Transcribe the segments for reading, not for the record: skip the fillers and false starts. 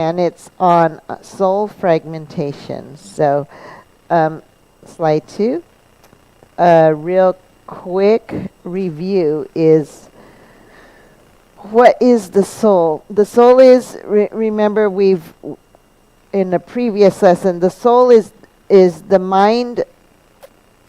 and it's on soul fragmentation. So, slide 2. A real quick review is, what is the soul? The soul is, remember we've, in the previous lesson, the soul is the mind.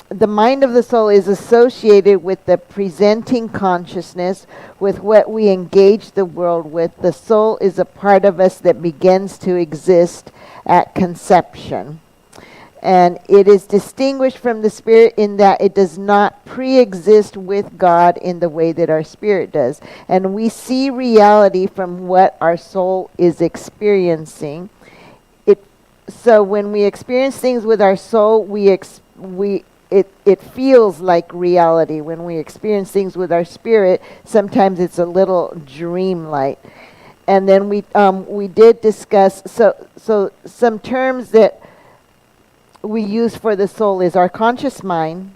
The mind of the soul is associated with the presenting consciousness, with what we engage the world with. The soul is a part of us that begins to exist at conception. And it is distinguished from the spirit in that it does not pre-exist with God in the way that our spirit does. And we see reality from what our soul is experiencing. So when we experience things with our soul, it feels like reality. When we experience things with our spirit, sometimes it's a little dreamlike. And then we did discuss so some terms that we use for the soul is our conscious mind,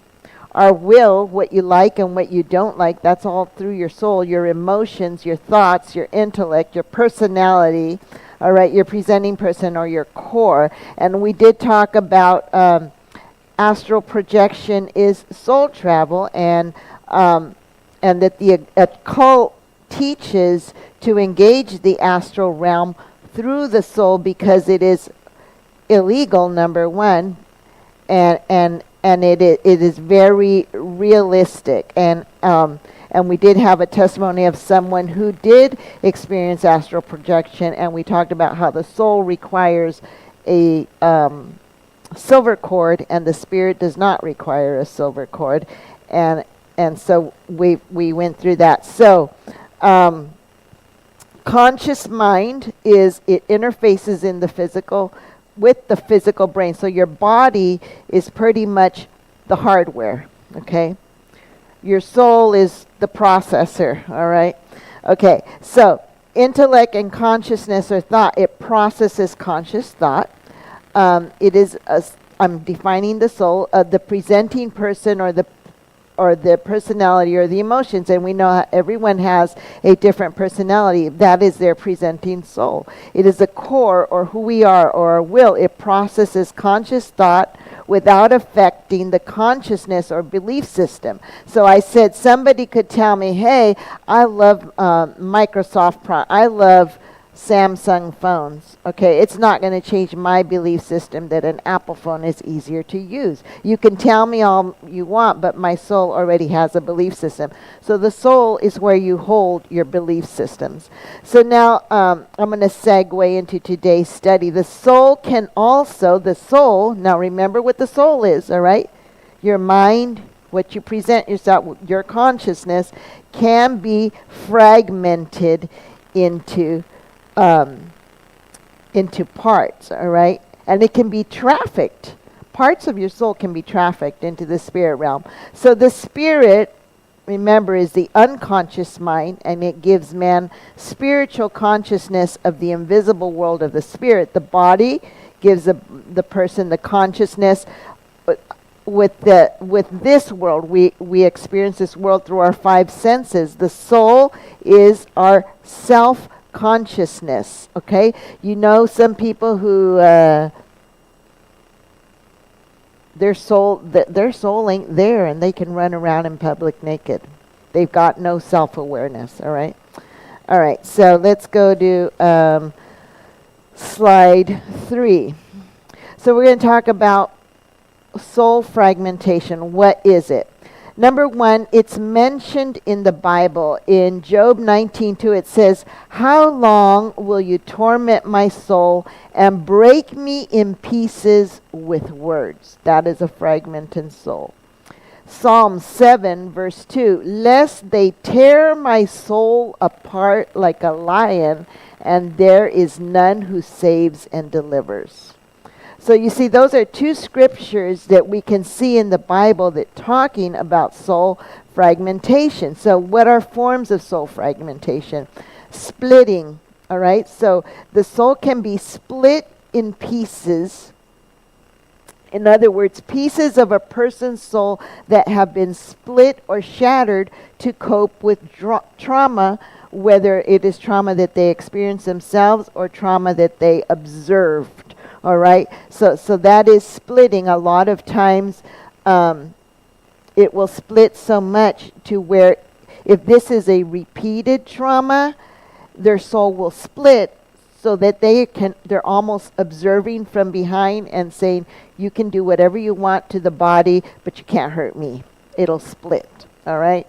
our will, what you like and what you don't like. That's all through your soul. Your emotions, your thoughts, your intellect, your personality. All right, your presenting person or your core. And we did talk about astral projection is soul travel, and that the occult teaches to engage the astral realm through the soul because it is illegal, number one, and it is very realistic, and we did have a testimony of someone who did experience astral projection, and we talked about how the soul requires a silver cord and the spirit does not require a silver cord, and so we went through that. So conscious mind is, it interfaces in the physical with the physical brain. So your body is pretty much the hardware, okay? Your soul is the processor, all right? Okay, so intellect and consciousness or thought, it processes conscious thought. It is, I'm defining the soul, the presenting person or the personality or the emotions, and we know everyone has a different personality. That is their presenting soul. It is the core, or who we are, or our will. It processes conscious thought without affecting the consciousness or belief system. So I said somebody could tell me, hey, I love Microsoft I love Samsung phones. Okay, it's not going to change my belief system that an Apple phone is easier to use. You can tell me all you want, but my soul already has a belief system. So the soul is where you hold your belief systems. So now I'm going to segue into today's study. The soul, now remember what the soul is, all right? Your mind, what you present yourself, your consciousness can be fragmented into parts, all right? And it can be trafficked. Parts of your soul can be trafficked into the spirit realm. So the spirit, remember, is the unconscious mind, and it gives man spiritual consciousness of the invisible world of the spirit. The body gives the person the consciousness. With this world, we experience this world through our 5 senses. The soul is our self-consciousness, okay? You know some people who their soul ain't there, and they can run around in public naked. They've got no self-awareness, all right? All right, so let's go to slide 3. So we're going to talk about soul fragmentation. What is it? Number 1, it's mentioned in the Bible. In Job 19:2, it says, "How long will you torment my soul and break me in pieces with words?" That is a fragmented soul. Psalm 7, verse 2, "Lest they tear my soul apart like a lion, and there is none who saves and delivers." So you see, those are 2 scriptures that we can see in the Bible that talking about soul fragmentation. So what are forms of soul fragmentation? Splitting, all right? So the soul can be split in pieces. In other words, pieces of a person's soul that have been split or shattered to cope with trauma whether it is trauma that they experienced themselves or trauma that they observed. All right, so that is splitting. A lot of times it will split so much to where if this is a repeated trauma, their soul will split so that they're almost observing from behind and saying, you can do whatever you want to the body, but you can't hurt me. It'll split. All right.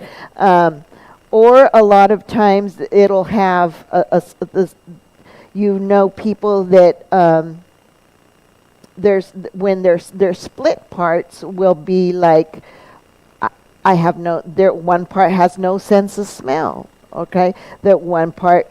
Or a lot of times it'll have people that their split parts will be like, one part has no sense of smell. Okay, that one part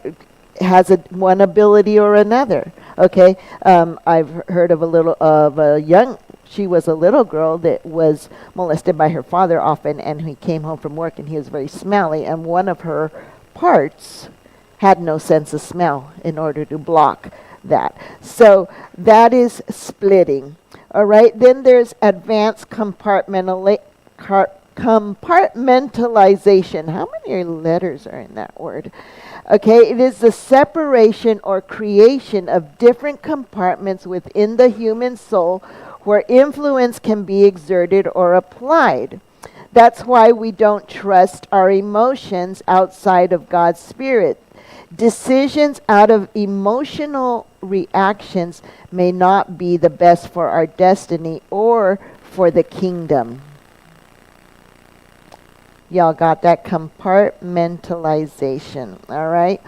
has one ability or another. Okay, I've heard of she was a little girl that was molested by her father often, and he came home from work and he was very smelly, and one of her parts had no sense of smell in order to block that. So that is splitting. All right, then there's advanced compartmentalization. How many letters are in that word? Okay, it is the separation or creation of different compartments within the human soul where influence can be exerted or applied. That's why we don't trust our emotions outside of God's Spirit. Decisions out of emotional reactions may not be the best for our destiny or for the kingdom. Y'all got that? Compartmentalization. All right.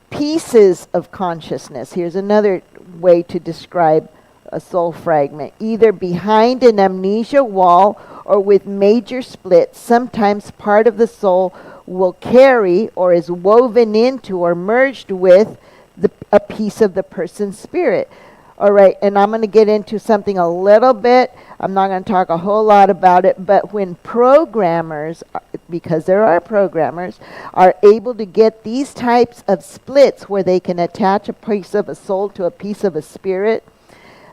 Pieces of consciousness. Here's another way to describe a soul fragment. Either behind an amnesia wall or with major splits, sometimes part of the soul will carry or is woven into or merged with a piece of the person's spirit. All right, and I'm going to get into something a little bit. I'm not going to talk a whole lot about it, but when programmers, because there are programmers, are able to get these types of splits where they can attach a piece of a soul to a piece of a spirit,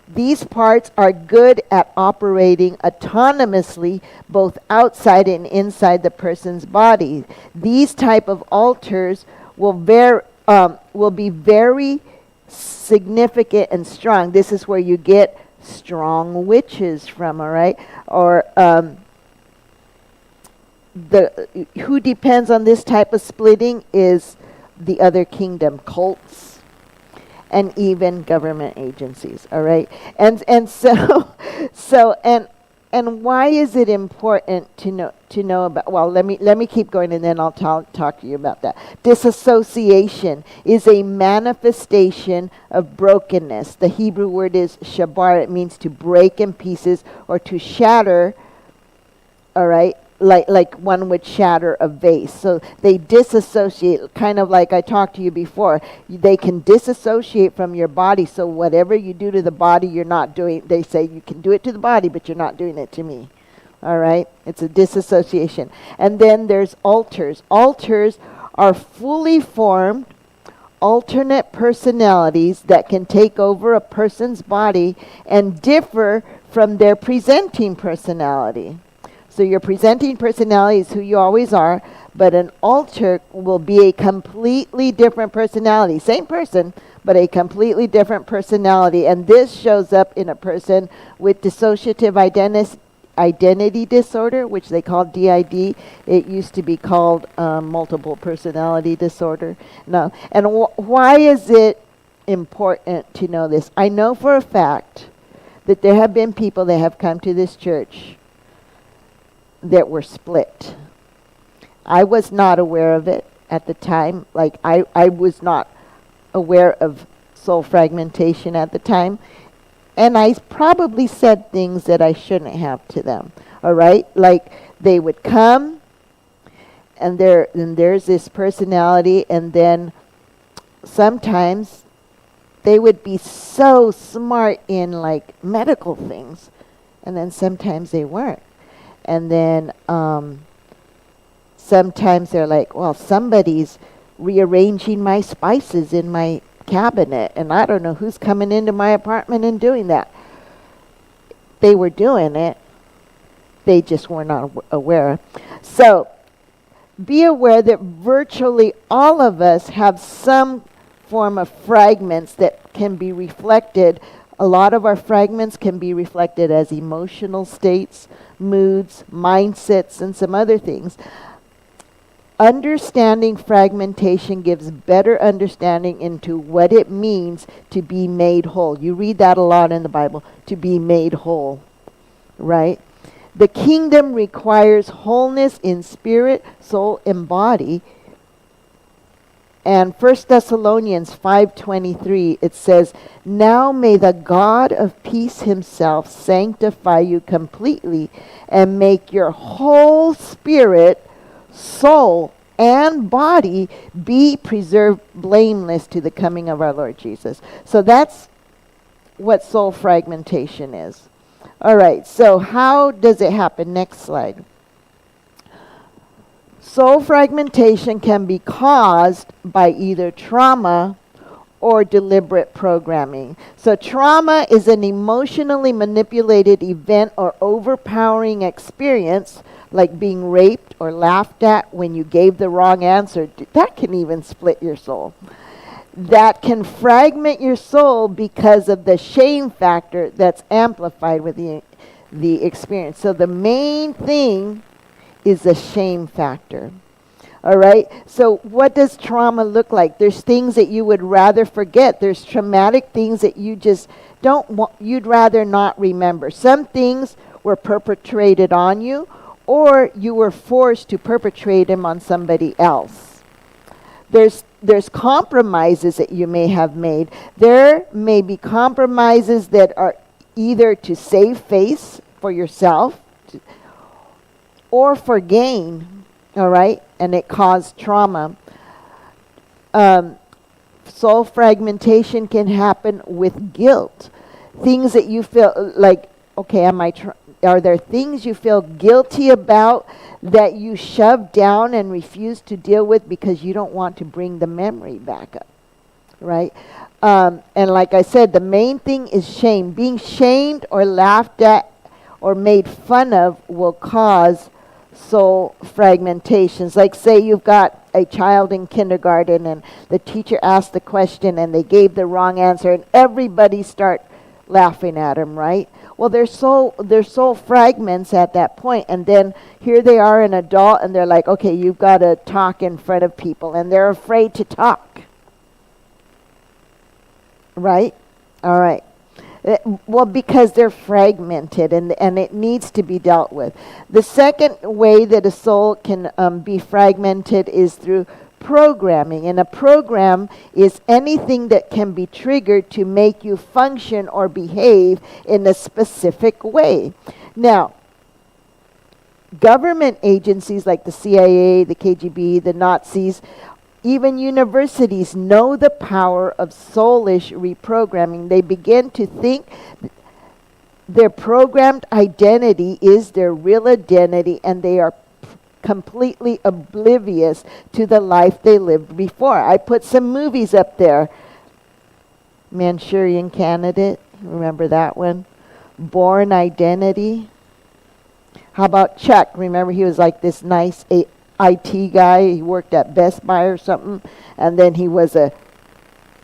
these parts are good at operating autonomously both outside and inside the person's body. These type of altars will be very significant and strong. This is where you get strong witches from, all right? Or who depends on this type of splitting is the other kingdom, cults, and even government agencies, all right? And why is it important to know about? Well, let me keep going, and then I'll talk to you about that. Disassociation is a manifestation of brokenness. The Hebrew word is shabar. It means to break in pieces or to shatter. All right, like one would shatter a vase. So they disassociate, kind of like I talked to you before. They can disassociate from your body. So whatever you do to the body, you're not doing. They say you can do it to the body, but you're not doing it to me. All right, it's a disassociation. And then there's altars. Altars are fully formed alternate personalities that can take over a person's body and differ from their presenting personality. So your presenting personality is who you always are, but an alter will be a completely different personality. Same person, but a completely different personality. And this shows up in a person with dissociative identity disorder, which they call DID. It used to be called multiple personality disorder. No. And why is it important to know this? I know for a fact that there have been people that have come to this church that were split. I was not aware of it at the time. Like I was not aware of soul fragmentation at the time. And I probably said things that I shouldn't have to them. All right? Like they would come and there's this personality, and then sometimes they would be so smart in like medical things, and then sometimes they weren't. And then sometimes they're like, well, somebody's rearranging my spices in my cabinet, and I don't know who's coming into my apartment and doing that. They were doing it. They just were not aware. So be aware that virtually all of us have some form of fragments that can be reflected. A lot of our fragments can be reflected as emotional states, moods, mindsets, and some other things. Understanding fragmentation gives better understanding into what it means to be made whole. You read that a lot in the Bible, to be made whole, right? The kingdom requires wholeness in spirit, soul, and body. And 1 Thessalonians 5:23, it says, "Now may the God of peace himself sanctify you completely and make your whole spirit, soul, and body be preserved blameless to the coming of our Lord Jesus." So that's what soul fragmentation is. All right, so how does it happen? Next slide. Soul fragmentation can be caused by either trauma or deliberate programming. So trauma is an emotionally manipulated event or overpowering experience, like being raped or laughed at when you gave the wrong answer. That can even split your soul. That can fragment your soul because of the shame factor that's amplified with the experience. So the main thing is the shame factor. All right? So what does trauma look like? There's things that you would rather forget. There's traumatic things that you just you'd rather not remember. Some things were perpetrated on you, or you were forced to perpetrate them on somebody else. There's compromises that you may have made. There may be compromises that are either to save face for yourself or for gain, all right? And it caused trauma. Soul fragmentation can happen with guilt. Things that you feel like, okay, are there things you feel guilty about that you shove down and refuse to deal with because you don't want to bring the memory back up, right? And like I said, the main thing is shame. Being shamed or laughed at or made fun of will cause soul fragmentations. Like say you've got a child in kindergarten and the teacher asked the question and they gave the wrong answer and everybody start laughing at them, right? Well, they're soul fragments at that point, and then here they are an adult and they're like, okay, you've got to talk in front of people, and they're afraid to talk. Right? All right. Well, because they're fragmented and it needs to be dealt with. The second way that a soul can be fragmented is through programming. And a program is anything that can be triggered to make you function or behave in a specific way. Now, government agencies like the CIA, the KGB, the Nazis, even universities know the power of soulish reprogramming. They begin to think their programmed identity is their real identity, and they are completely oblivious to the life they lived before. I put some movies up there. Manchurian Candidate, remember that one? Born Identity. How about Chuck? Remember he was like this nice IT guy. He worked at Best Buy or something, and then he was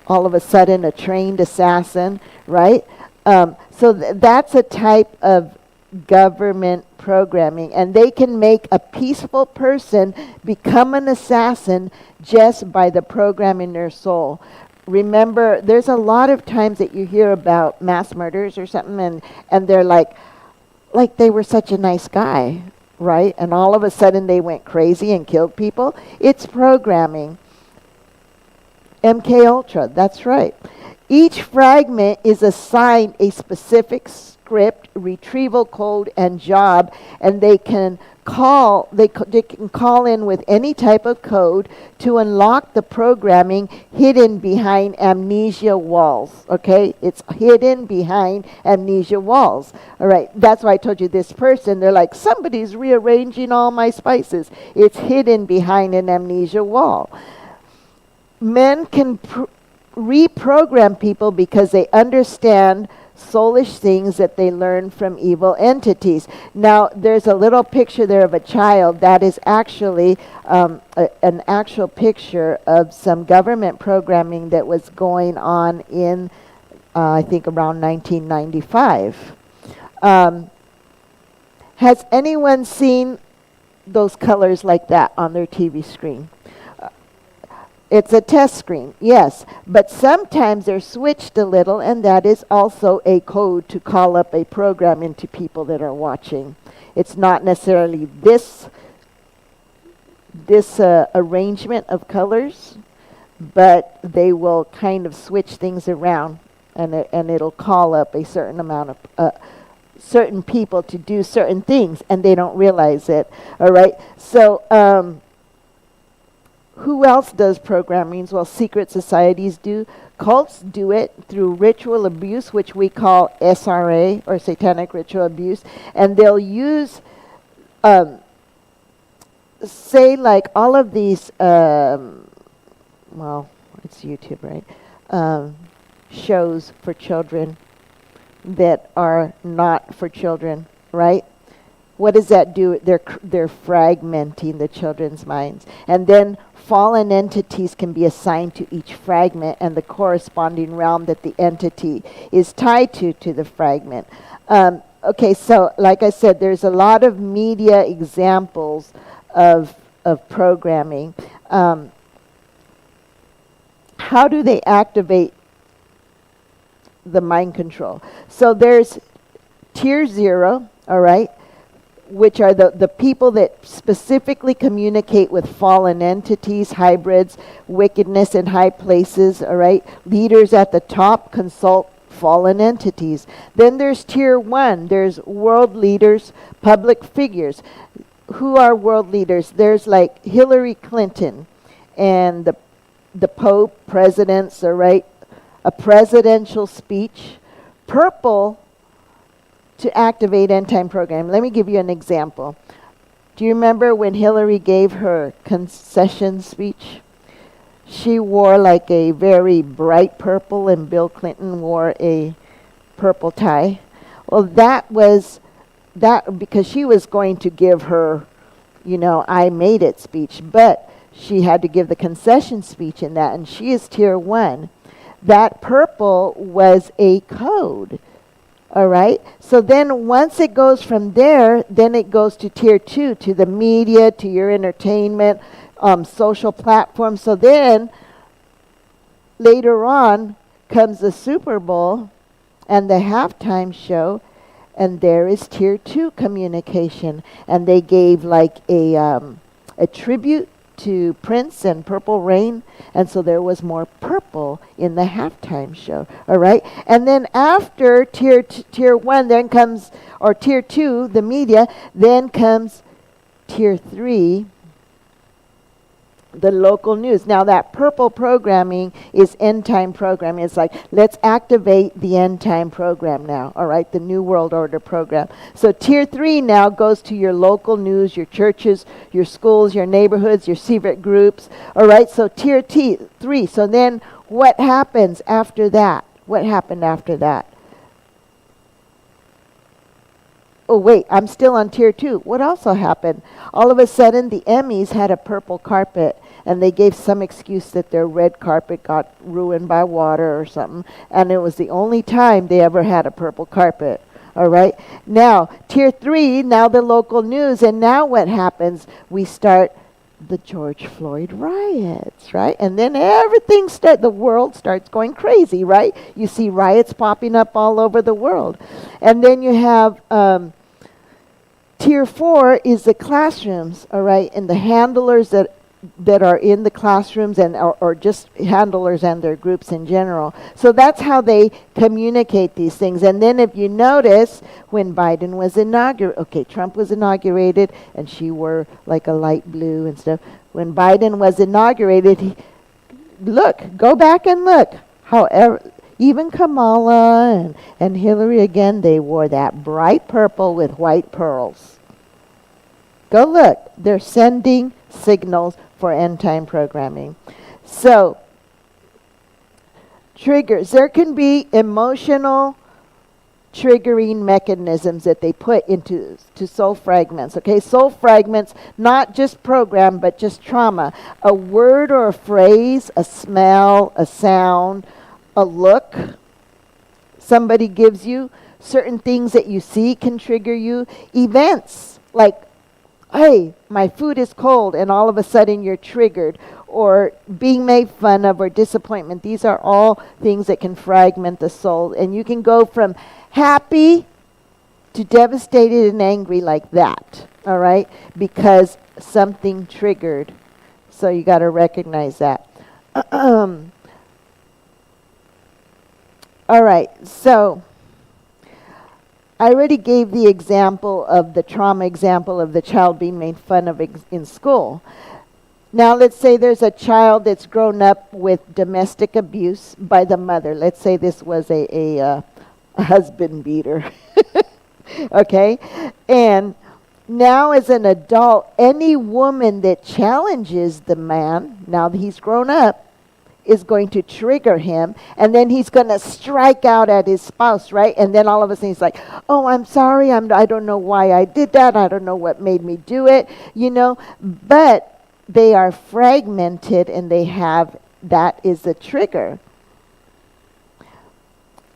all of a sudden a trained assassin, right? So that's a type of government programming, and they can make a peaceful person become an assassin just by the program in their soul. Remember, there's a lot of times that you hear about mass murders or something, and they're like they were such a nice guy, right? And all of a sudden they went crazy and killed people. It's programming. MK Ultra, that's right. Each fragment is assigned a specific script, retrieval code, and job, and they can call in with any type of code to unlock the programming hidden behind amnesia walls. Okay, it's hidden behind amnesia walls. All right, that's why I told you this person. They're like, somebody's rearranging all my spices. It's hidden behind an amnesia wall. Men can reprogram people because they understand soulish things that they learn from evil entities. Now, there's a little picture there of a child that is actually an actual picture of some government programming that was going on in, I think, around 1995. Has anyone seen those colors like that on their TV screen? It's a test screen, yes, but sometimes they're switched a little, and that is also a code to call up a program into people that are watching. It's not necessarily this arrangement of colors, but they will kind of switch things around, and it'll call up a certain amount of certain people to do certain things, and they don't realize it. All right, so. Who else does programming? Well, secret societies do. Cults do it through ritual abuse, which we call SRA, or satanic ritual abuse. And they'll use, say, like all of these, well, it's YouTube, right? Shows for children that are not for children, right? What does that do? They're fragmenting the children's minds. And then fallen entities can be assigned to each fragment and the corresponding realm that the entity is tied to the fragment. Okay, so like I said, there's a lot of media examples of programming. How do they activate the mind control? So there's tier 0, all right, which are the people that specifically communicate with fallen entities, hybrids, wickedness in high places, all right? Leaders at the top consult fallen entities. Then there's tier 1. There's world leaders, public figures. Who are world leaders? There's like Hillary Clinton and the Pope, presidents, all right? A presidential speech. Purple to activate end-time program. Let me give you an example. Do you remember when Hillary gave her concession speech? She wore like a very bright purple and Bill Clinton wore a purple tie. Well, that was because she was going to give her, I made it speech, but she had to give the concession speech in that, and she is tier 1. That purple was a code. All right. So then once it goes from there, then it goes to tier 2, to the media, to your entertainment, social platforms. So then later on comes the Super Bowl and the halftime show, and there is tier 2 communication. And they gave like a tribute to Prince and Purple Rain, and so there was more purple in the halftime show. All right, and then after tier 1, then comes, or tier 2, the media, then comes tier 3, the local news. Now that purple programming is end time programming. It's like, let's activate the end time program now, all right, the New World Order program. So tier 3 now goes to your local news, your churches, your schools, your neighborhoods, your secret groups, all right, so tier 3. So then what happens after that? What happened after that? Oh, wait, I'm still on tier 2. What also happened? All of a sudden, the Emmys had a purple carpet, and they gave some excuse that their red carpet got ruined by water or something, and it was the only time they ever had a purple carpet. All right? Now, tier 3, now the local news, and now what happens? We start the George Floyd riots, right? And then the world starts going crazy, right? You see riots popping up all over the world. And then you have tier 4 is the classrooms, all right, and the handlers that are in the classrooms, and or just handlers and their groups in general. So that's how they communicate these things. And then if you notice, when Biden was Trump was inaugurated, and she wore like a light blue and stuff. When Biden was inaugurated, go back and look. However, even Kamala and Hillary again, they wore that bright purple with white pearls. Go look. They're sending signals for end-time programming. So, triggers. There can be emotional triggering mechanisms that they put into soul fragments. Okay, soul fragments, not just program, but just trauma. A word or a phrase, a smell, a sound, a look somebody gives you, certain things that you see can trigger you. Events like, hey, my food is cold, and all of a sudden you're triggered, or being made fun of, or disappointment. These are all things that can fragment the soul, and you can go from happy to devastated and angry like that, all right, because something triggered. So you got to recognize that. All right, so I already gave the example of the trauma example of the child being made fun of in school. Now let's say there's a child that's grown up with domestic abuse by the mother. Let's say this was a husband beater. Okay? And now as an adult, any woman that challenges the man, now that he's grown up, is going to trigger him, and then he's going to strike out at his spouse, right? And then all of a sudden he's like, oh, I'm sorry, I don't know why I did that, I don't know what made me do it, but they are fragmented, and that is the trigger.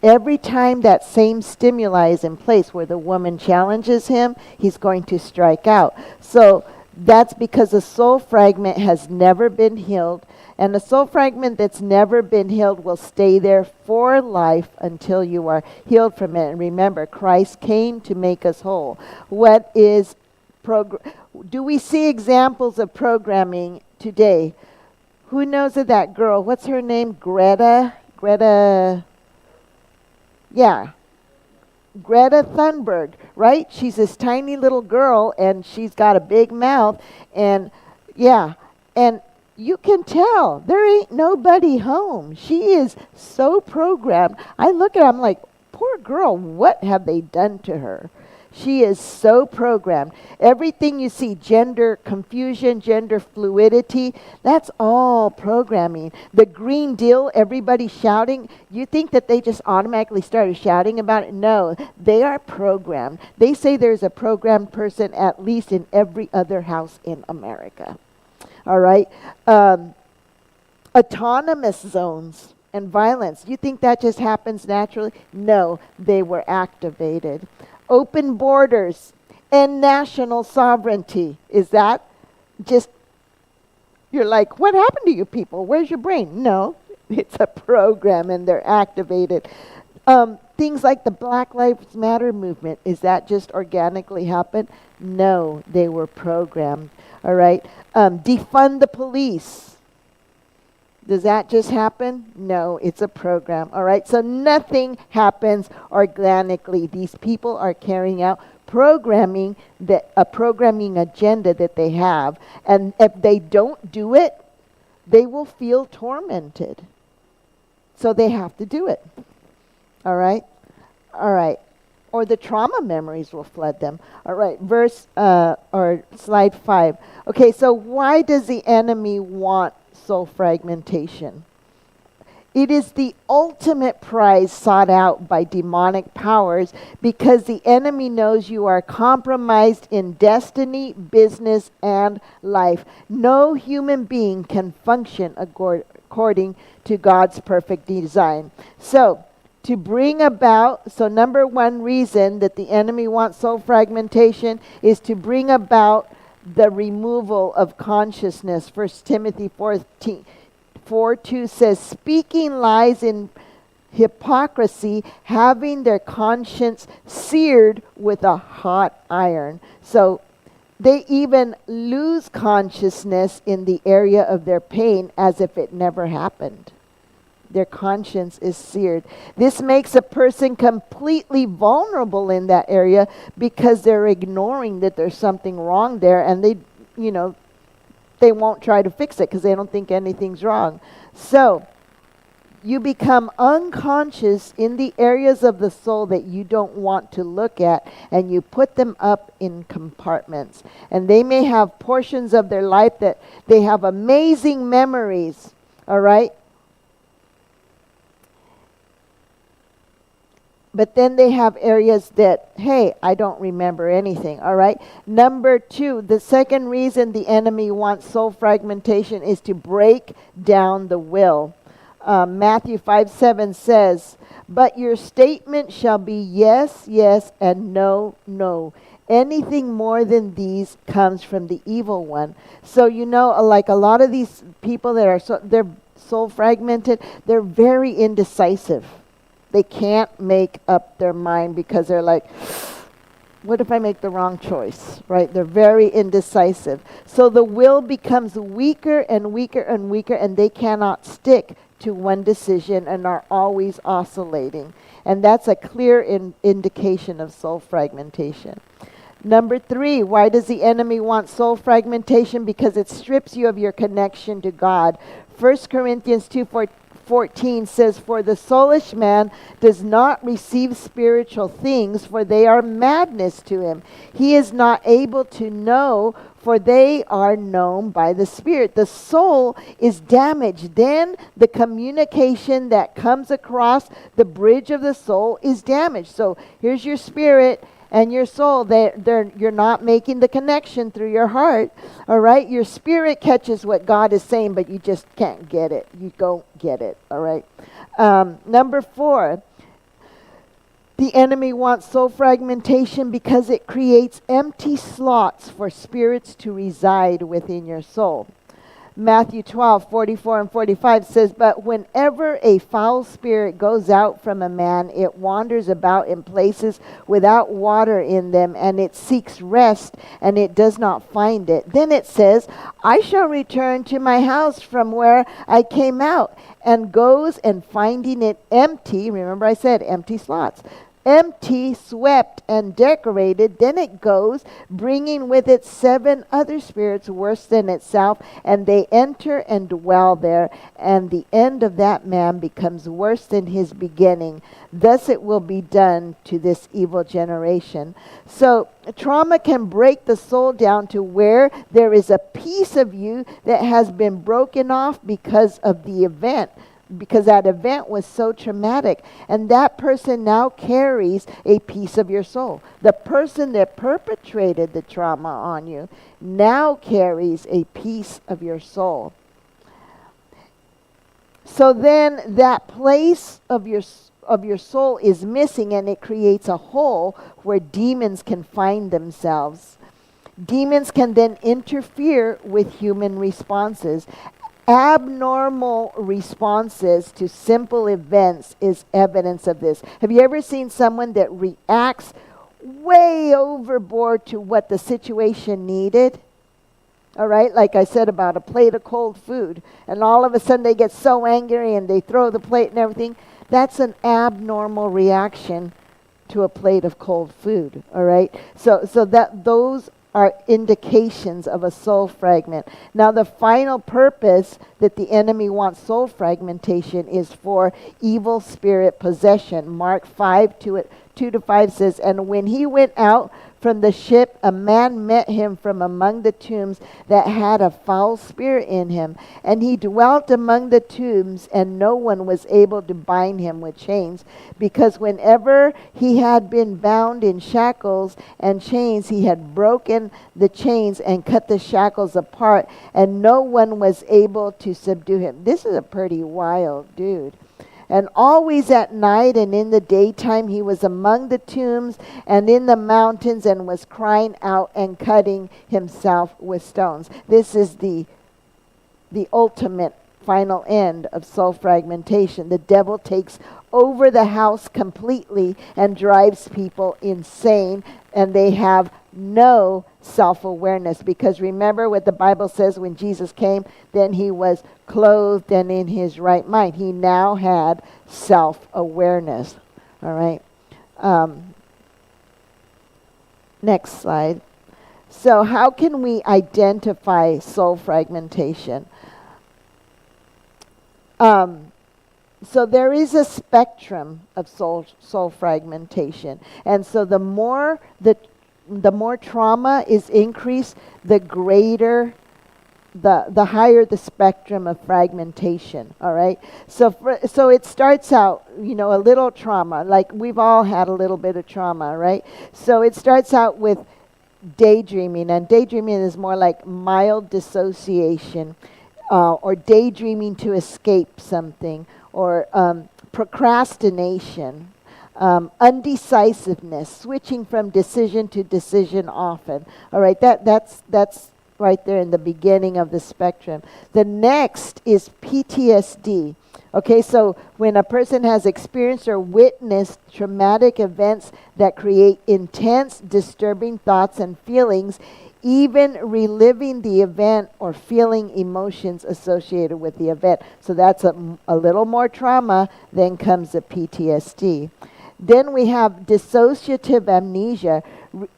Every time that same stimuli is in place where the woman challenges him, he's going to strike out. So that's because the soul fragment has never been healed. And a soul fragment that's never been healed will stay there for life until you are healed from it. And remember, Christ came to make us whole. What is do we see examples of programming today? Who knows of that girl? What's her name? Greta? Yeah. Greta Thunberg, right? She's this tiny little girl, and she's got a big mouth, and you can tell there ain't nobody home. She is so programmed. I look at her, I'm like, poor girl, what have they done to her? She is so programmed. Everything you see, gender confusion, gender fluidity, that's all programming. The Green Deal, everybody shouting, you think that they just automatically started shouting about it? No, they are programmed. They say there's a programmed person at least in every other house in America. All right. Autonomous zones and violence. You think that just happens naturally? No, they were activated. Open borders and national sovereignty. Is that just, you're like, what happened to you people? Where's your brain? No, it's a program, and they're activated. Things like the Black Lives Matter movement, is that just organically happen? No, they were programmed. All right. Defund the police. Does that just happen? No, it's a program. All right. So nothing happens organically. These people are carrying out programming, a programming agenda that they have. And if they don't do it, they will feel tormented. So they have to do it. All right. All right. Or the trauma memories will flood them. All right, slide 5. Okay, so why does the enemy want soul fragmentation? It is the ultimate prize sought out by demonic powers because the enemy knows you are compromised in destiny, business, and life. No human being can function according to God's perfect design. So number one reason that the enemy wants soul fragmentation is to bring about the removal of consciousness. 1 Timothy 4:2 says, speaking lies in hypocrisy, having their conscience seared with a hot iron. So they even lose consciousness in the area of their pain as if it never happened. Their conscience is seared. This makes a person completely vulnerable in that area because they're ignoring that there's something wrong there, and they won't try to fix it because they don't think anything's wrong. So you become unconscious in the areas of the soul that you don't want to look at, and you put them up in compartments. And they may have portions of their life that they have amazing memories, all right? But then they have areas that, hey, I don't remember anything, all right? Number 2, the second reason the enemy wants soul fragmentation is to break down the will. Matthew 5:7 says, "But your statement shall be yes, yes, and no, no. Anything more than these comes from the evil one." So, like a lot of these people that are they're soul fragmented, they're very indecisive. They can't make up their mind because they're like, what if I make the wrong choice, right? They're very indecisive. So the will becomes weaker and weaker and weaker, and they cannot stick to one decision and are always oscillating. And that's a clear indication of soul fragmentation. Number 3, why does the enemy want soul fragmentation? Because it strips you of your connection to God. 1 Corinthians 2:14 says, "For the soulish man does not receive spiritual things, for they are madness to him. He is not able to know, for they are known by the Spirit." The soul is damaged. Then the communication that comes across the bridge of the soul is damaged. So here's your spirit and your soul. You're not making the connection through your heart. All right? Your spirit catches what God is saying, but you just can't get it. You don't get it. All right? Number 4, the enemy wants soul fragmentation because it creates empty slots for spirits to reside within your soul. Matthew 12:44 and 45 says, "But whenever a foul spirit goes out from a man, it wanders about in places without water in them, and it seeks rest, and it does not find it. Then it says, I shall return to my house from where I came out, and goes and finding it empty," remember I said empty slots, "empty, swept, and decorated, then it goes, bringing with it 7 other spirits worse than itself, and they enter and dwell there, and the end of that man becomes worse than his beginning. Thus it will be done to this evil generation." So trauma can break the soul down to where there is a piece of you that has been broken off because of the event, because that event was so traumatic. And that person now carries a piece of your soul. The person that perpetrated the trauma on you now carries a piece of your soul. So then that place of your soul is missing, and it creates a hole where demons can find themselves. Demons can then interfere with human responses. Abnormal responses to simple events is evidence of this. Have you ever seen someone that reacts way overboard to what the situation needed? All right, like I said about a plate of cold food, and all of a sudden they get so angry and they throw the plate and everything. That's an abnormal reaction to a plate of cold food. All right, so that those are indications of a soul fragment. Now, the final purpose that the enemy wants soul fragmentation is for evil spirit possession. Mark 5:2-5 says, "And when he went out from the ship, a man met him from among the tombs that had a foul spirit in him. And he dwelt among the tombs, and no one was able to bind him with chains, because whenever he had been bound in shackles and chains, he had broken the chains and cut the shackles apart, and no one was able to subdue him." This is a pretty wild dude. "And always at night and in the daytime he was among the tombs and in the mountains, and was crying out and cutting himself with stones." This is the ultimate final end of soul fragmentation. The devil takes over the house completely and drives people insane, and they have no self-awareness. Because remember what the Bible says, when Jesus came, then he was clothed and in his right mind. He now had self-awareness. All right. Next slide. So how can we identify soul fragmentation? So there is a spectrum of soul fragmentation. And so the more trauma is increased, the greater the higher the spectrum of fragmentation. All right. So it starts out, a little trauma. Like we've all had a little bit of trauma, right? So it starts out with daydreaming, and daydreaming is more like mild dissociation, or daydreaming to escape something, or procrastination, undecisiveness, switching from decision to decision often. All right, that's right there in the beginning of the spectrum. The next is PTSD. Okay, so when a person has experienced or witnessed traumatic events that create intense, disturbing thoughts and feelings, even reliving the event or feeling emotions associated with the event. So that's a little more trauma, then comes the PTSD. Then we have dissociative amnesia.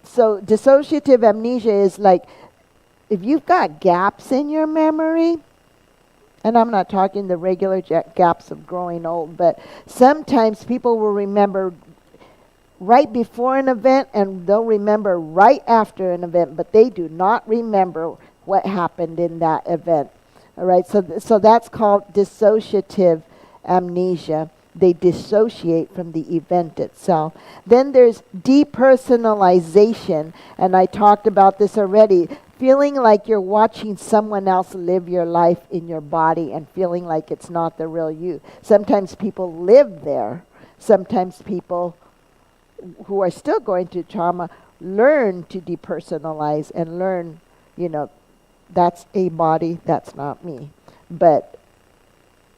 So dissociative amnesia is like if you've got gaps in your memory, and I'm not talking the regular gaps of growing old, but sometimes people will remember right before an event and they'll remember right after an event, but they do not remember what happened in that event. All right, so that's called dissociative amnesia. They dissociate from the event itself. Then there's depersonalization, and I talked about this already. Feeling like you're watching someone else live your life in your body and feeling like it's not the real you. Sometimes people live there. Sometimes people who are still going through trauma learn to depersonalize and learn, that's a body, that's not me. But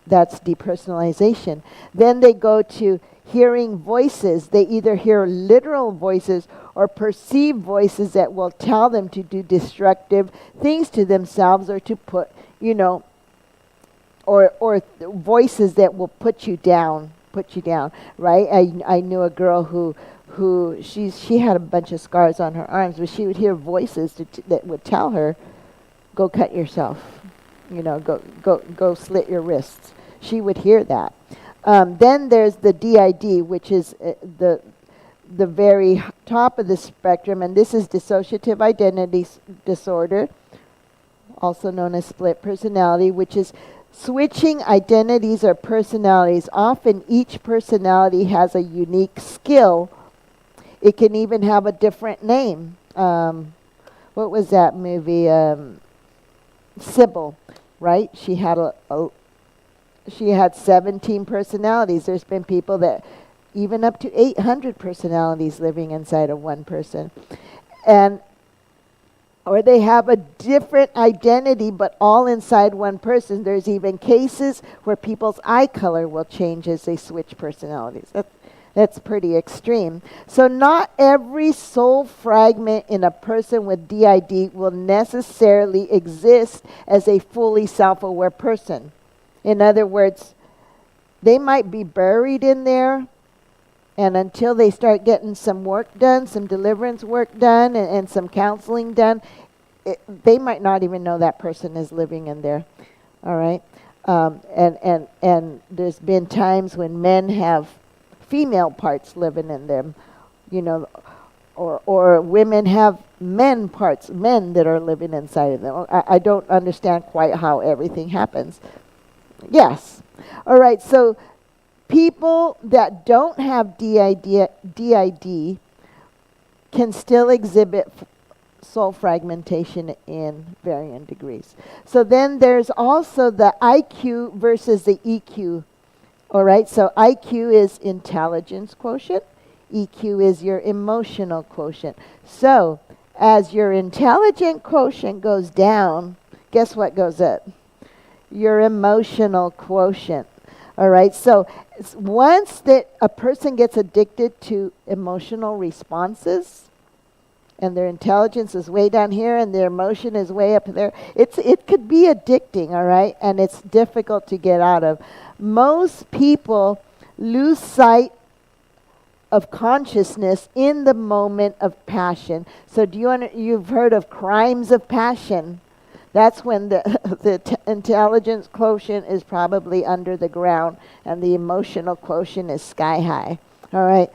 that's depersonalization. Then they go to hearing voices. They either hear literal voices or perceive voices that will tell them to do destructive things to themselves or to put, or voices that will put you down, right? I knew a girl who she had a bunch of scars on her arms, but she would hear voices that would tell her, go cut yourself, go slit your wrists. She would hear that. Then there's the DID, which is the very top of the spectrum, and this is dissociative identity disorder, also known as split personality, which is switching identities or personalities. Often each personality has a unique skill. It can even have a different name. What was that movie? Sybil, right? She had 17 personalities. There's been people that even up to 800 personalities living inside of one person. Or they have a different identity, but all inside one person. There's even cases where people's eye color will change as they switch personalities. That's pretty extreme. So not every soul fragment in a person with DID will necessarily exist as a fully self-aware person. In other words, they might be buried in there, and until they start getting some work done, some deliverance work done, and some counseling done, they might not even know that person is living in there. All right? And there's been times when men have female parts living in them, or women have men that are living inside of them. I don't understand quite how everything happens. Yes. All right, so people that don't have DID can still exhibit soul fragmentation in varying degrees. So then there's also the IQ versus the EQ. All right, so IQ is intelligence quotient. EQ is your emotional quotient. So as your intelligent quotient goes down, guess what goes up? Your emotional quotient. All right, so once that a person gets addicted to emotional responses, and their intelligence is way down here and their emotion is way up there, it could be addicting, all right, and it's difficult to get out of. Most people lose sight of consciousness in the moment of passion. So you've heard of crimes of passion? That's when the intelligence quotient is probably under the ground and the emotional quotient is sky high. All right.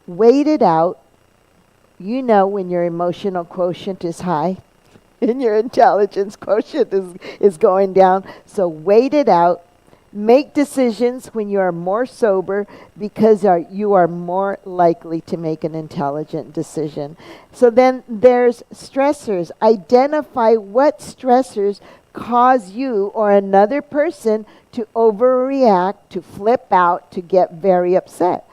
Wait it out. You know when your emotional quotient is high and your intelligence quotient is going down. So wait it out. Make decisions when you are more sober because you are more likely to make an intelligent decision. So then there's stressors. Identify what stressors cause you or another person to overreact, to flip out, to get very upset.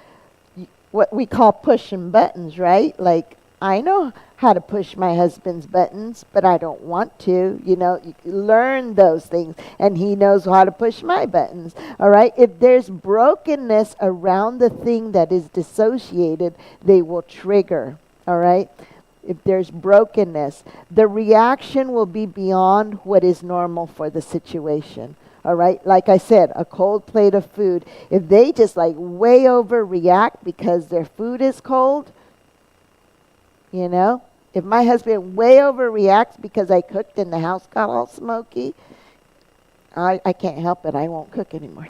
What we call pushing buttons, right? Like, I know how to push my husband's buttons, but I don't want to. You learn those things, and he knows how to push my buttons. All right? If there's brokenness around the thing that is dissociated, they will trigger. All right? If there's brokenness, the reaction will be beyond what is normal for the situation. All right? Like I said, a cold plate of food, if they just like way overreact because their food is cold, if my husband way overreacts because I cooked and the house got all smoky, I can't help it. I won't cook anymore.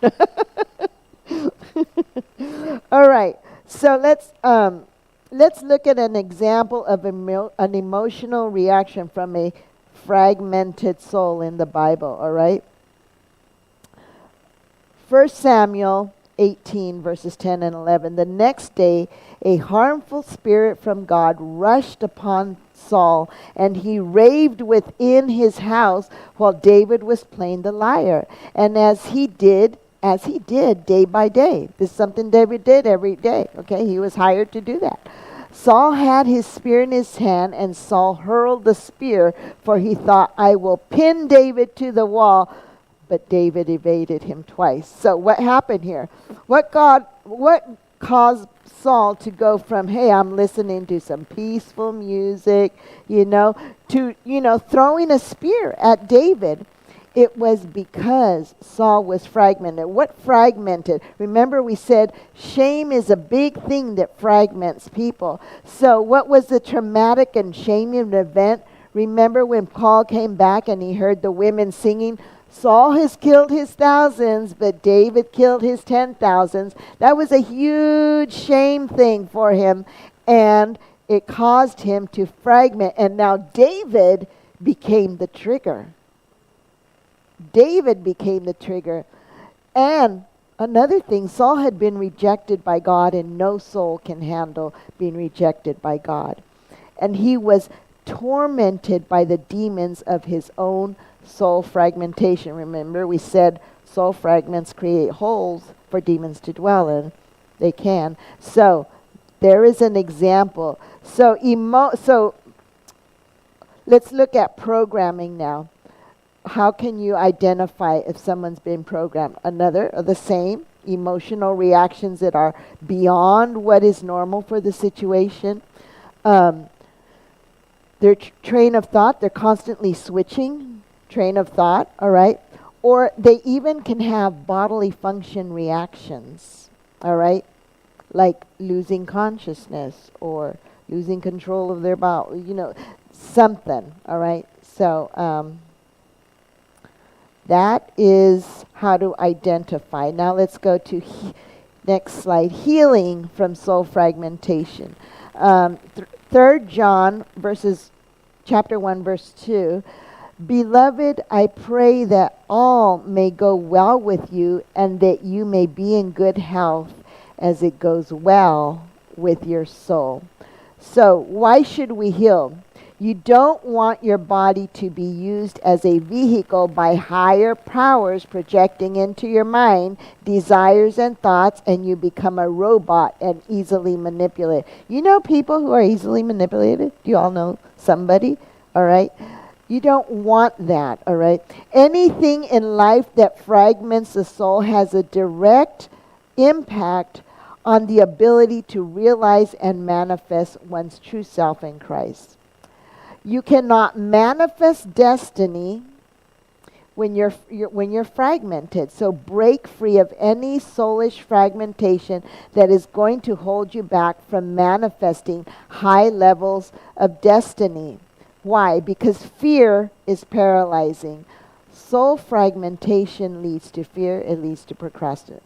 All right. So let's look at an example of an emotional reaction from a fragmented soul in the Bible. All right. 1 Samuel 18, verses 10 and 11. The next day, a harmful spirit from God rushed upon Saul, and he raved within his house while David was playing the lyre. And as he did day by day. This is something David did every day. Okay, he was hired to do that. Saul had his spear in his hand, and Saul hurled the spear, for he thought, I will pin David to the wall. But David evaded him twice. So what happened here? What caused Saul to go from, hey, I'm listening to some peaceful music, to, throwing a spear at David? It was because Saul was fragmented. What fragmented? Remember we said shame is a big thing that fragments people. So what was the traumatic and shaming event? Remember when Paul came back and he heard the women singing, Saul has killed his thousands, but David killed his 10,000s. That was a huge shame thing for him, and it caused him to fragment. And now David became the trigger. David became the trigger. And another thing, Saul had been rejected by God, and no soul can handle being rejected by God. And he was tormented by the demons of his own soul fragmentation. Remember, we said soul fragments create holes for demons to dwell in. They can. So there is an example. So let's look at programming now. How can you identify if someone's been programmed? Another, or the same, emotional reactions that are beyond what is normal for the situation. Their train of thought, they're constantly switching train of thought, all right? Or they even can have bodily function reactions, all right? Like losing consciousness or losing control of their body, something, all right? So that is how to identify. Now let's go to next slide, healing from soul fragmentation. 3 John chapter 1, verse 2, Beloved, I pray that all may go well with you and that you may be in good health as it goes well with your soul. So why should we heal? You don't want your body to be used as a vehicle by higher powers projecting into your mind desires and thoughts, and you become a robot and easily manipulated. You know people who are easily manipulated? Do you all know somebody? All right. You don't want that, all right? Anything in life that fragments the soul has a direct impact on the ability to realize and manifest one's true self in Christ. You cannot manifest destiny when you're fragmented. So break free of any soulish fragmentation that is going to hold you back from manifesting high levels of destiny. Why? Because fear is paralyzing. Soul fragmentation leads to fear. It leads to procrastination.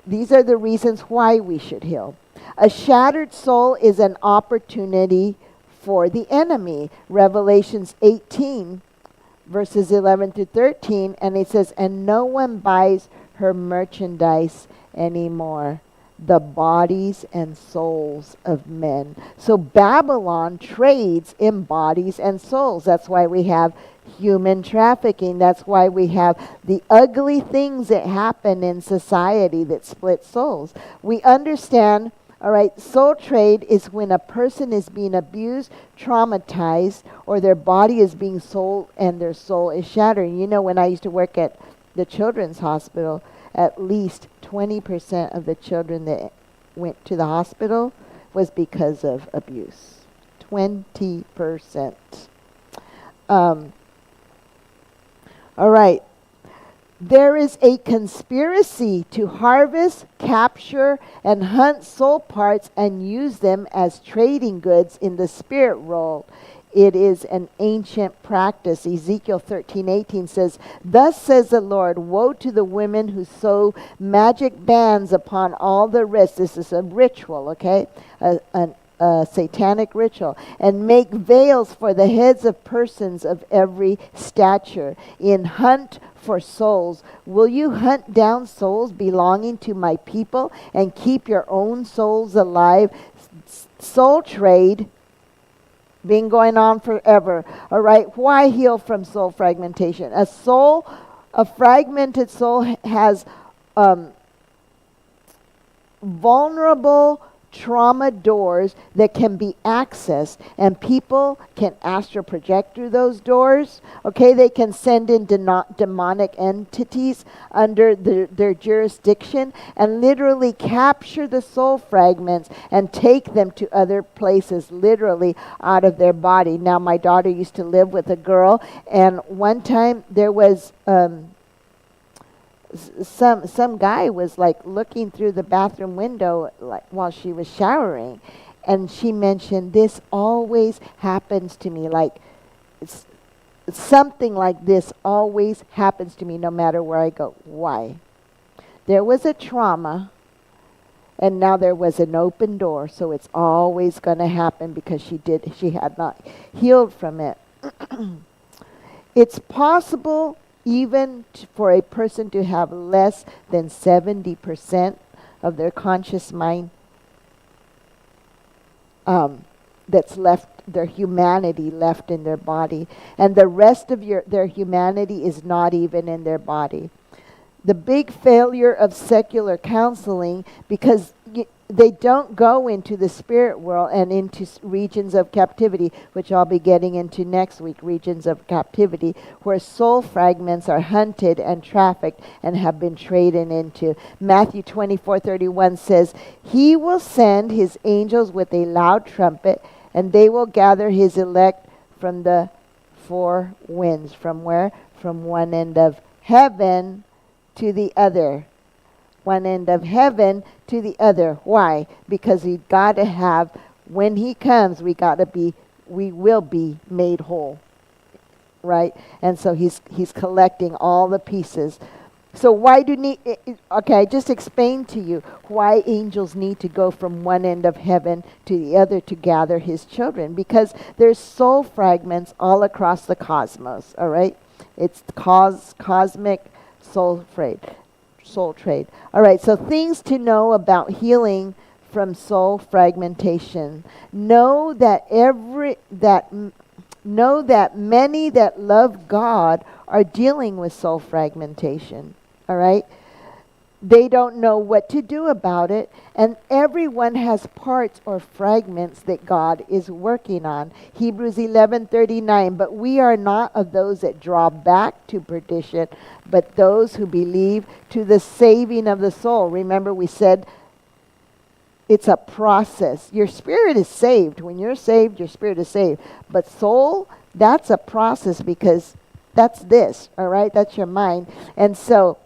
These are the reasons why we should heal. A shattered soul is an opportunity for the enemy. Revelations 18, verses 11 to 13, and it says, and no one buys her merchandise anymore, the bodies and souls of men. So Babylon trades in bodies and souls. That's why we have human trafficking. That's why we have the ugly things that happen in society that split souls. We understand, all right, soul trade is when a person is being abused, traumatized, or their body is being sold and their soul is shattered. You know, when I used to work at the children's hospital, at least 20% of the children that went to the hospital was because of abuse. 20%. All right. There is a conspiracy to harvest, capture, and hunt soul parts and use them as trading goods in the spirit world. It is an ancient practice. Ezekiel 13:18 says, thus says the Lord, woe to the women who sew magic bands upon all the wrists. This is a ritual, okay? A satanic ritual, and make veils for the heads of persons of every stature. In hunt for souls, will you hunt down souls belonging to my people and keep your own souls alive? Soul trade been going on forever. All right, why heal from soul fragmentation? A fragmented soul has vulnerable trauma doors that can be accessed, and people can astral project through those doors. Okay, they can send in demonic entities under their jurisdiction and literally capture the soul fragments and take them to other places, literally out of their body. Now, my daughter used to live with a girl, and one time there was some guy was like looking through the bathroom window like while she was showering, and she mentioned, this always happens to me, like something like this always happens to me no matter where I go. Why? There was a trauma, and now there was an open door, so it's always going to happen because she had not healed from it. It's possible even for a person to have less than 70% of their conscious mind that's left, their humanity left in their body, and the rest of their humanity is not even in their body. The big failure of secular counseling, because they don't go into the spirit world and into regions of captivity, which I'll be getting into next week, regions of captivity, where soul fragments are hunted and trafficked and have been traded into. Matthew 24:31 says, he will send his angels with a loud trumpet, and they will gather his elect from the four winds. From where? From one end of heaven to the other. One end of heaven to the other. Why? Because we got to have, when he comes, we will be made whole. Right? And so he's collecting all the pieces. So why okay, I just explained to you why angels need to go from one end of heaven to the other to gather his children. Because there's soul fragments all across the cosmos. All right? It's cosmic soul trade. All right, so things to know about healing from soul fragmentation. Know that many that love God are dealing with soul fragmentation. All right? They don't know what to do about it, and everyone has parts or fragments that God is working on. Hebrews 11:39, but we are not of those that draw back to perdition, but those who believe to the saving of the soul. Remember, we said it's a process. Your spirit is saved. When you're saved, your spirit is saved. But soul, that's a process, because that's this, all right? That's your mind. And so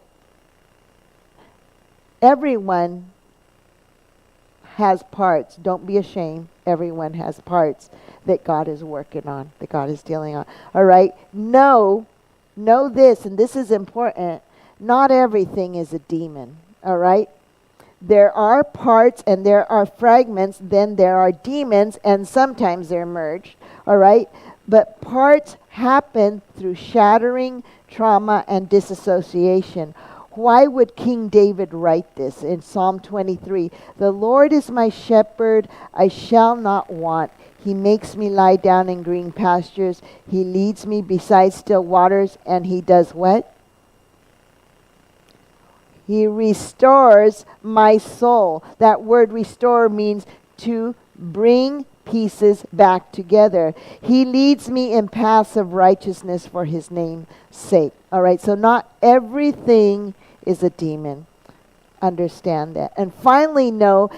everyone has parts. Don't be ashamed. Everyone has parts that God is working on, that God is dealing on. All right? Know this, and this is important. Not everything is a demon. All right? There are parts and there are fragments, then there are demons, and sometimes they're merged, all right? But parts happen through shattering, trauma, and disassociation. Why would King David write this in Psalm 23? The Lord is my shepherd, I shall not want. He makes me lie down in green pastures. He leads me beside still waters, and he does what? He restores my soul. That word restore means to bring pieces back together. He leads me in paths of righteousness for his name's sake. All right, so not everything is a demon. Understand that. And finally, know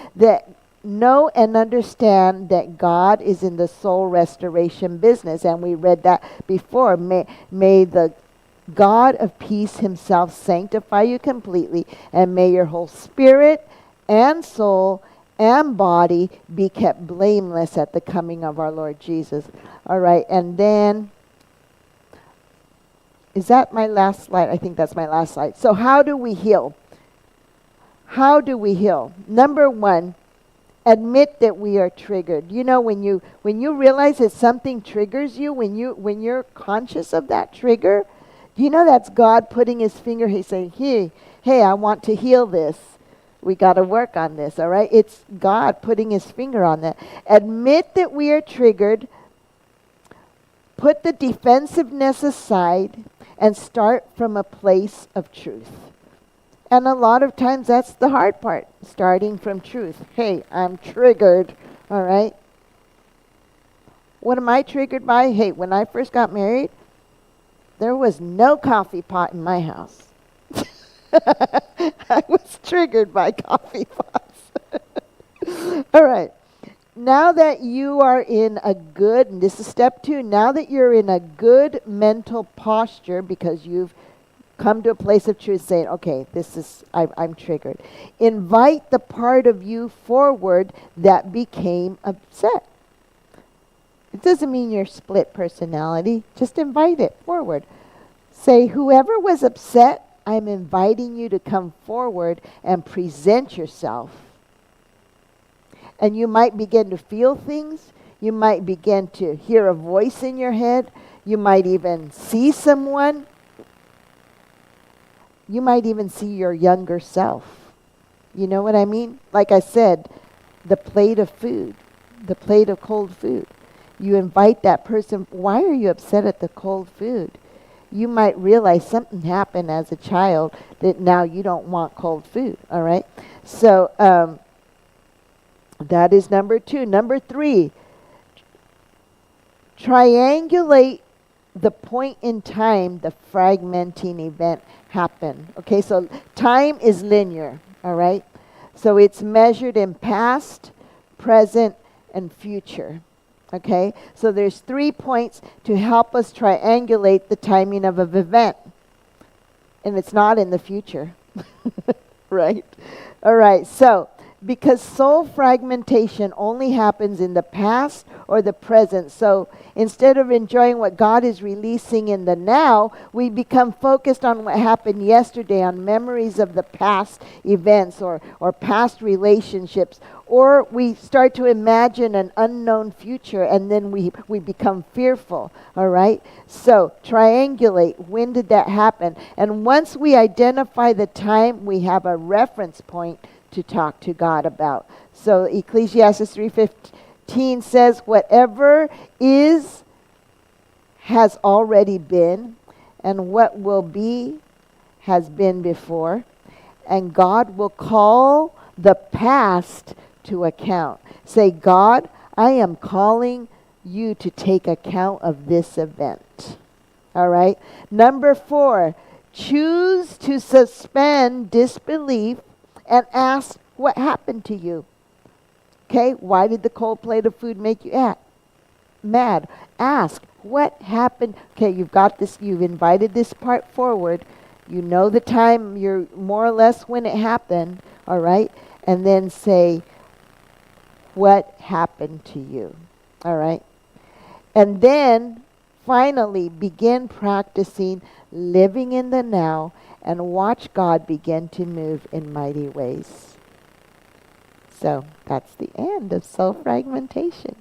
and understand that God is in the soul restoration business. And we read that before. May the God of peace himself sanctify you completely, and may your whole spirit and soul and body be kept blameless at the coming of our Lord Jesus. All right, and then, is that my last slide? I think that's my last slide. So how do we heal? How do we heal? Number one, admit that we are triggered. You know, when you realize that something triggers you, when you're conscious of that trigger, you know that's God putting his finger, he's saying, hey, I want to heal this. We got to work on this, all right? It's God putting his finger on that. Admit that we are triggered. Put the defensiveness aside and start from a place of truth. And a lot of times that's the hard part, starting from truth. Hey, I'm triggered, all right? What am I triggered by? Hey, when I first got married, there was no coffee pot in my house. I was triggered by coffee pots. All right. Now that you are in a good, and this is step 2, now that you're in a good mental posture because you've come to a place of truth saying, okay, I'm triggered. Invite the part of you forward that became upset. It doesn't mean you're split personality. Just invite it forward. Say, whoever was upset, I'm inviting you to come forward and present yourself. And you might begin to feel things. You might begin to hear a voice in your head. You might even see someone. You might even see your younger self. You know what I mean? Like I said, the plate of food, the plate of cold food. You invite that person, why are you upset at the cold food? You might realize something happened as a child that now you don't want cold food, all right? So that is number 2. Number 3, triangulate the point in time the fragmenting event happened. Okay, so time is linear, all right? So it's measured in past, present, and future. Okay, so there's 3 points to help us triangulate the timing of an event. And it's not in the future, right? All right, so because soul fragmentation only happens in the past or the present. So instead of enjoying what God is releasing in the now, we become focused on what happened yesterday, on memories of the past events or past relationships. Or we start to imagine an unknown future, and then we become fearful, all right? So triangulate, when did that happen? And once we identify the time, we have a reference point to talk to God about. So Ecclesiastes 3:15 says, whatever is has already been, and what will be has been before, and God will call the past to account. Say, God, I am calling you to take account of this event. All right? Number 4, choose to suspend disbelief and ask what happened to you. Okay? Why did the cold plate of food make you mad? Ask, what happened? Okay, you've got this, you've invited this part forward. You know the time, you're more or less when it happened, all right? And then say, what happened to you? All right? And then, finally, begin practicing living in the now and watch God begin to move in mighty ways. So that's the end of soul fragmentation.